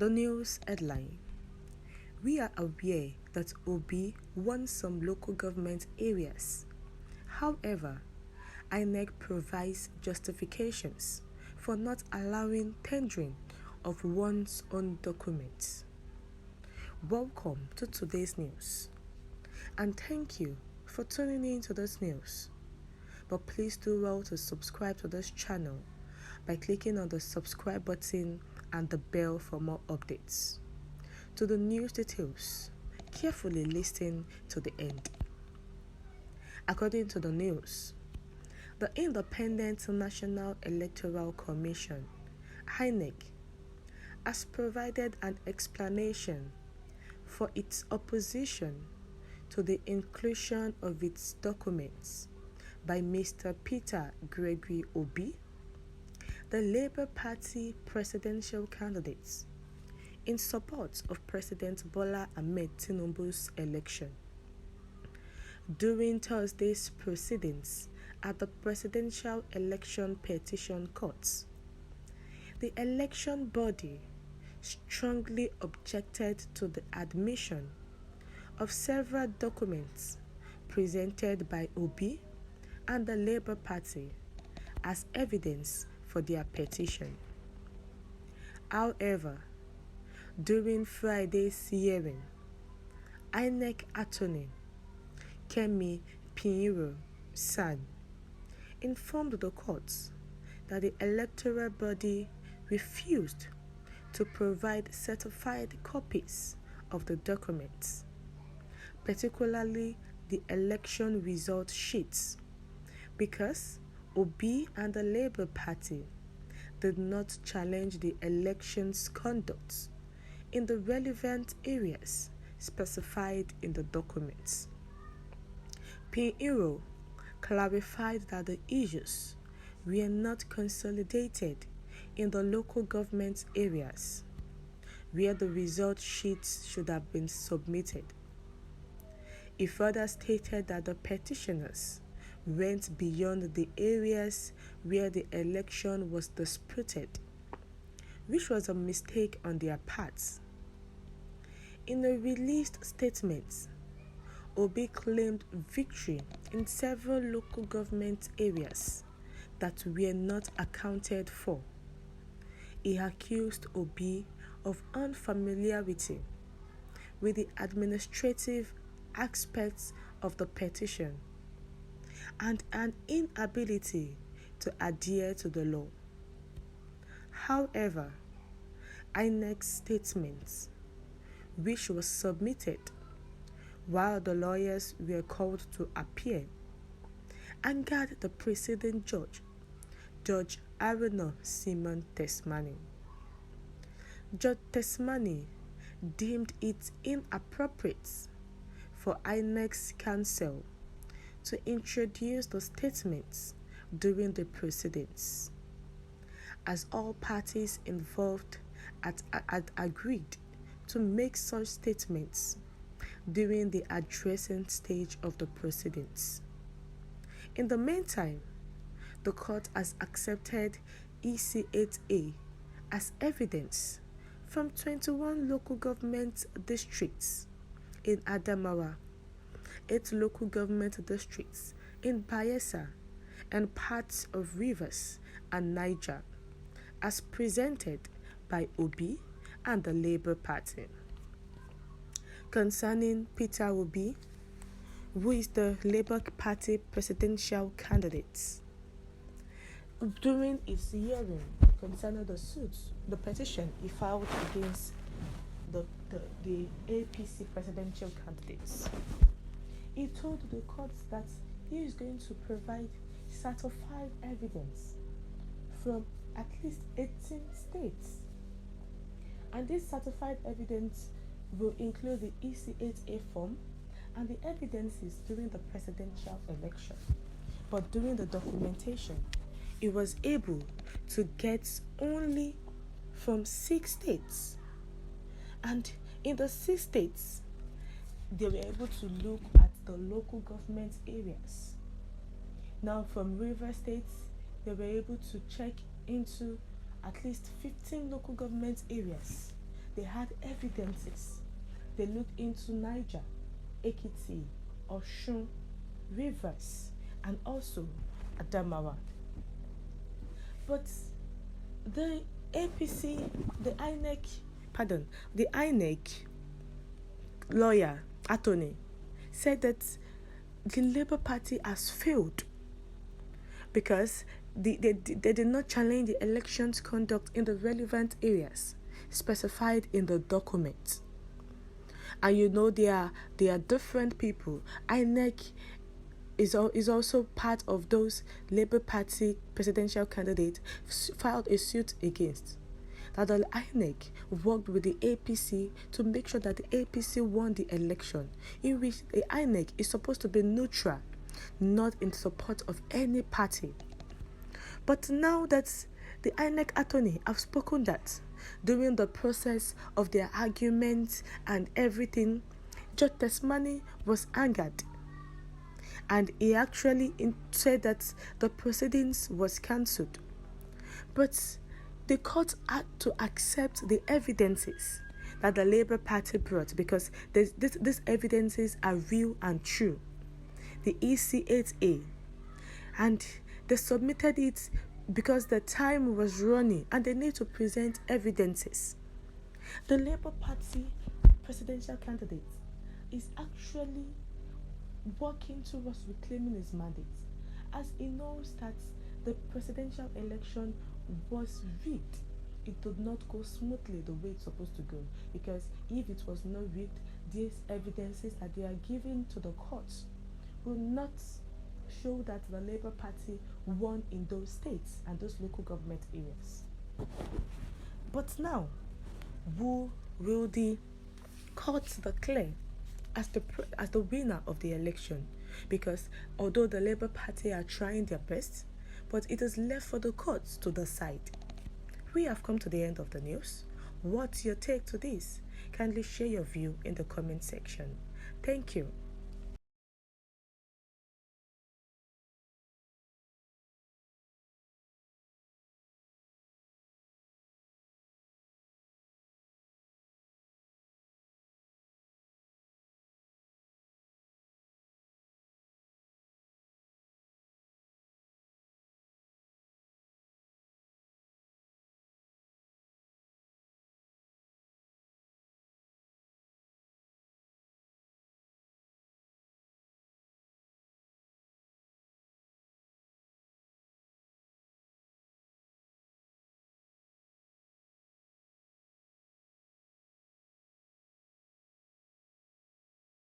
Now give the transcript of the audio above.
The news headline: we are aware that Obi won some local government areas. However, Inec provides justifications for not allowing tendering of one's own documents. Welcome to today's news, and thank you for tuning in to this news. But please do well to subscribe to this channel by clicking on the subscribe button and the bell for more updates. To the news details, carefully listen to the end. According to the news, the Independent National Electoral Commission, Inec, has provided an explanation for its opposition to the inclusion of its documents by Mr. Peter Gregory Obi, the Labour Party presidential candidate, in support of President Bola Ahmed Tinubu's election. During Thursday's proceedings at the Presidential Election Petition Court, the election body strongly objected to the admission of several documents presented by Obi and the Labour Party as evidence for their petition. However, during Friday's hearing, Inec attorney Kemi Pinheiro-San informed the court that the electoral body refused to provide certified copies of the documents, particularly the election result sheets, because Obi and the Labour Party did not challenge the election's conduct in the relevant areas specified in the documents. Pinheiro clarified that the issues were not consolidated in the local government areas where the result sheets should have been submitted. He further stated that the petitioners went beyond the areas where the election was disputed, which was a mistake on their parts. In a released statement, Obi claimed victory in several local government areas that were not accounted for. He accused Obi of unfamiliarity with the administrative aspects of the petition and an inability to adhere to the law. However, Inec's statement, which was submitted while the lawyers were called to appear, angered the preceding judge, Judge Aruna Simon Tesmani. Judge Tesmani deemed it inappropriate for Inec's counsel to introduce the statements during the proceedings, as all parties involved had agreed to make such statements during the addressing stage of the proceedings. In the meantime, the court has accepted EC8A as evidence from 21 local government districts in Adamawa, 8 local government districts in Bayelsa, and parts of Rivers and Niger, as presented by Obi and the Labour Party. Concerning Peter Obi, who is the Labour Party presidential candidate, during his hearing concerning the petition he filed against the APC presidential candidates, he told the court that he is going to provide certified evidence from at least 18 states. And this certified evidence will include the EC8A form and the evidences during the presidential election. But during the documentation, he was able to get only from 6 states. And in the 6 states, they were able to look at the local government areas. Now from River States, they were able to check into at least 15 local government areas. they had evidences. They looked into Niger, Ekiti, Osun, Rivers, and also Adamawa. But the APC, the INEC lawyer, attorney, said that the Labour Party has failed because they did not challenge the election's conduct in the relevant areas specified in the document. And there are different people. INEC is also part of those Labour Party presidential candidates filed a suit against. That the INEC worked with the APC to make sure that the APC won the election, in which the INEC is supposed to be neutral, not in support of any party. But now that the INEC attorney have spoken that during the process of their arguments and everything, Judge Tesmani was angered, and he actually said that the proceedings was cancelled. But the court had to accept the evidences that the Labour Party brought, because these evidences are real and true. The EC8A, and they submitted it because the time was running and they need to present evidences. The Labour Party presidential candidate is actually working towards reclaiming his mandate, as he knows that the presidential election was rigged. It did not go smoothly the way it's supposed to go, because if it was not rigged, these evidences that they are giving to the courts will not show that the Labour Party won in those states and those local government areas. But now, who will the courts declare as the winner of the election? Because although the Labour Party are trying their best, but it is left for the courts to decide. We have come to the end of the news. What's your take to this? Kindly share your view in the comment section. Thank you.